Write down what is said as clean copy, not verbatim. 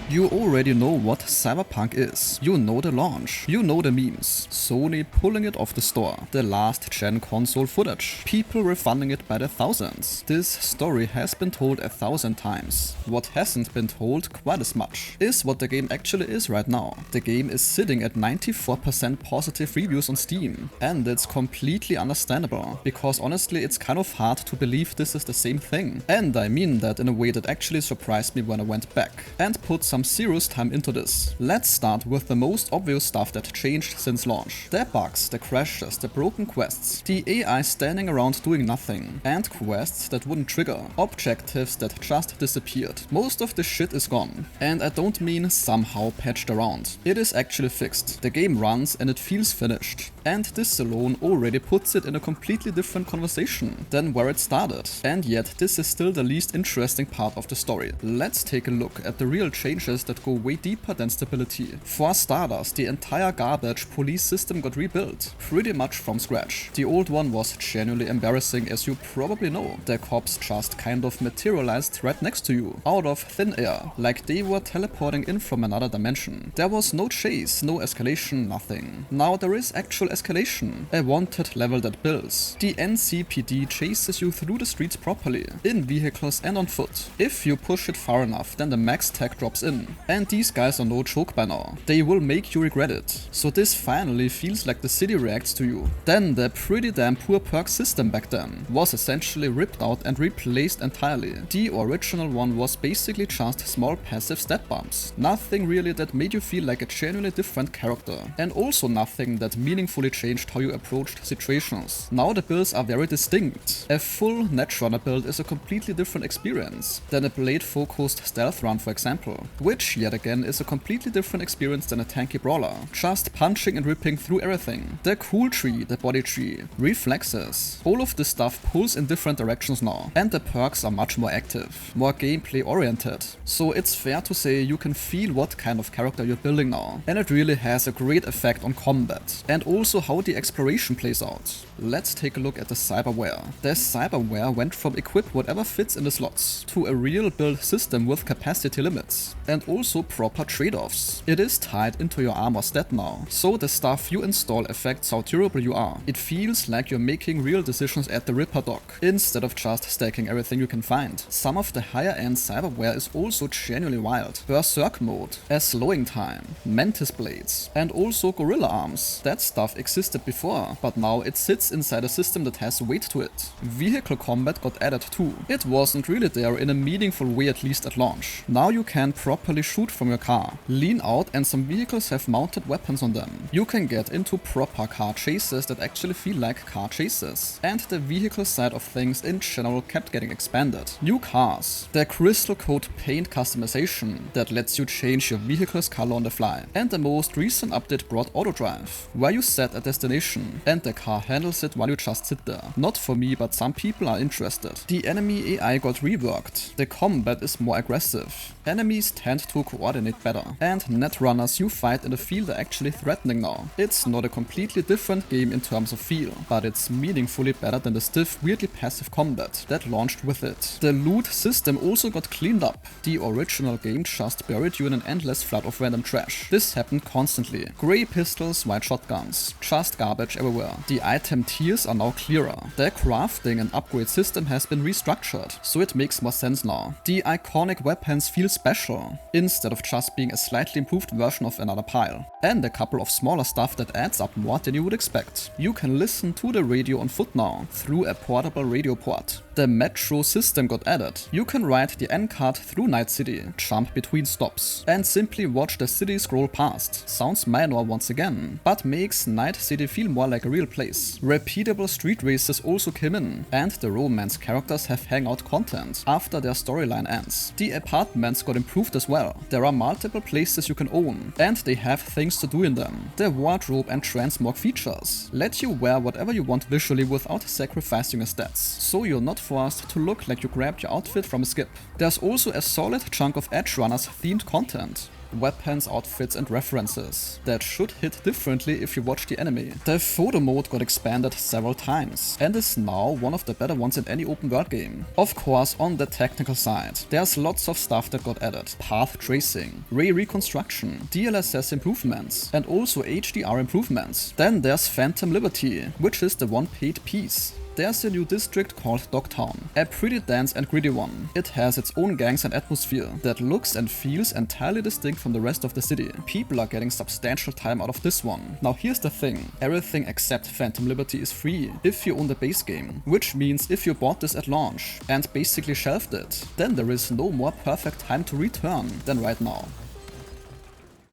You already know what Cyberpunk is. You know the launch. You know the memes. Sony pulling it off the store. The last gen console footage. People refunding it by the thousands. This story has been told 1,000 times. What hasn't been told quite as much is what the game actually is right now. The game is sitting at 94% positive reviews on Steam. And it's completely understandable, because honestly it's kind of hard to believe this is the same thing. And I mean that in a way that actually surprised me when I went back and put some serious time into this. Let's start with the most obvious stuff that changed since launch. The bugs, the crashes, the broken quests, the AI standing around doing nothing, and quests that wouldn't trigger, objectives that just disappeared. Most of the shit is gone. And I don't mean somehow patched around. It is actually fixed. The game runs and it feels finished. And this alone already puts it in a completely different conversation than where it started. And yet this is still the least interesting part of the story. Let's take a look at the real changes that go way deeper than stability. For starters, the entire garbage police system got rebuilt, pretty much from scratch. The old one was genuinely embarrassing, as you probably know. The cops just kind of materialized right next to you, out of thin air, like they were teleporting in from another dimension. There was no chase, no escalation, nothing. Now there is actual escalation, a wanted level that builds. The NCPD chases you through the streets properly, in vehicles and on foot. If you push it far enough, then the max tech drops in. And these guys are no joke by now. They will make you regret it. So this finally feels like the city reacts to you. Then the pretty damn poor perk system back then was essentially ripped out and replaced entirely. The original one was basically just small passive stat bumps. Nothing really that made you feel like a genuinely different character. And also nothing that meaningfully changed how you approached situations. Now the builds are very distinct. A full Edgerunner build is a completely different experience than a blade-focused stealth run, for example, which yet again is a completely different experience than a tanky brawler, just punching and ripping through everything. The cool tree, the body tree, reflexes, all of this stuff pulls in different directions now, and the perks are much more active, more gameplay oriented. So it's fair to say you can feel what kind of character you're building now, and it really has a great effect on combat, and also how the exploration plays out. Let's take a look at the Cyberware. The Cyberware went from equip whatever fits in the slots to a real build system with capacity limits, and also proper trade-offs. It is tied into your armor stat now, so the stuff you install affects how durable you are. It feels like you're making real decisions at the Ripper dock, instead of just stacking everything you can find. Some of the higher end Cyberware is also genuinely wild. Berserk mode, a slowing time, mantis blades, and also gorilla arms. That stuff existed before, but now it sits inside a system that has weight to it. Vehicle combat got added too. It wasn't really there in a meaningful way, at least at launch. Now you can properly shoot from your car, lean out, and some vehicles have mounted weapons on them. You can get into proper car chases that actually feel like car chases. And the vehicle side of things in general kept getting expanded. New cars, the crystal coat paint customization that lets you change your vehicle's color on the fly. And the most recent update brought auto drive, where you set a destination and the car handles it while you just sit there. Not for me, but some people are interested. The enemy AI got reworked. The combat is more aggressive. Enemies tend to coordinate better, and netrunners you fight in the field are actually threatening now. It's not a completely different game in terms of feel, but it's meaningfully better than the stiff, weirdly passive combat that launched with it. The loot system also got cleaned up. The original game just buried you in an endless flood of random trash. This happened constantly. Grey pistols, white shotguns, just garbage everywhere. The item tiers are now clearer. The crafting and upgrade system has been restructured, so it makes more sense now. The iconic weapons feel special, instead of just being a slightly improved version of another pile. And a couple of smaller stuff that adds up more than you would expect. You can listen to the radio on foot now, through a portable radio port. The metro system got added. You can ride the N-card through Night City, jump between stops, and simply watch the city scroll past. Sounds minor once again, but makes Night City feel more like a real place. Repeatable street races also came in, and the romance characters have hangout content after their storyline ends. The apartments got improved as well. There are multiple places you can own, and they have things to do in them. The wardrobe and transmog features let you wear whatever you want visually without sacrificing your stats, so you're not forced to look like you grabbed your outfit from a skip. There's also a solid chunk of Edgerunners themed content. weapons, outfits and references that should hit differently if you watch the anime. The photo mode got expanded several times and is now one of the better ones in any open world game. Of course, on the technical side, there's lots of stuff that got added. Path tracing, ray reconstruction, DLSS improvements, and also HDR improvements. Then there's Phantom Liberty, which is the one paid piece. There's a new district called Dogtown, a pretty dense and gritty one. It has its own gangs and atmosphere that looks and feels entirely distinct from the rest of the city. People are getting substantial time out of this one. Now here's the thing, everything except Phantom Liberty is free if you own the base game, which means if you bought this at launch and basically shelved it, then there is no more perfect time to return than right now.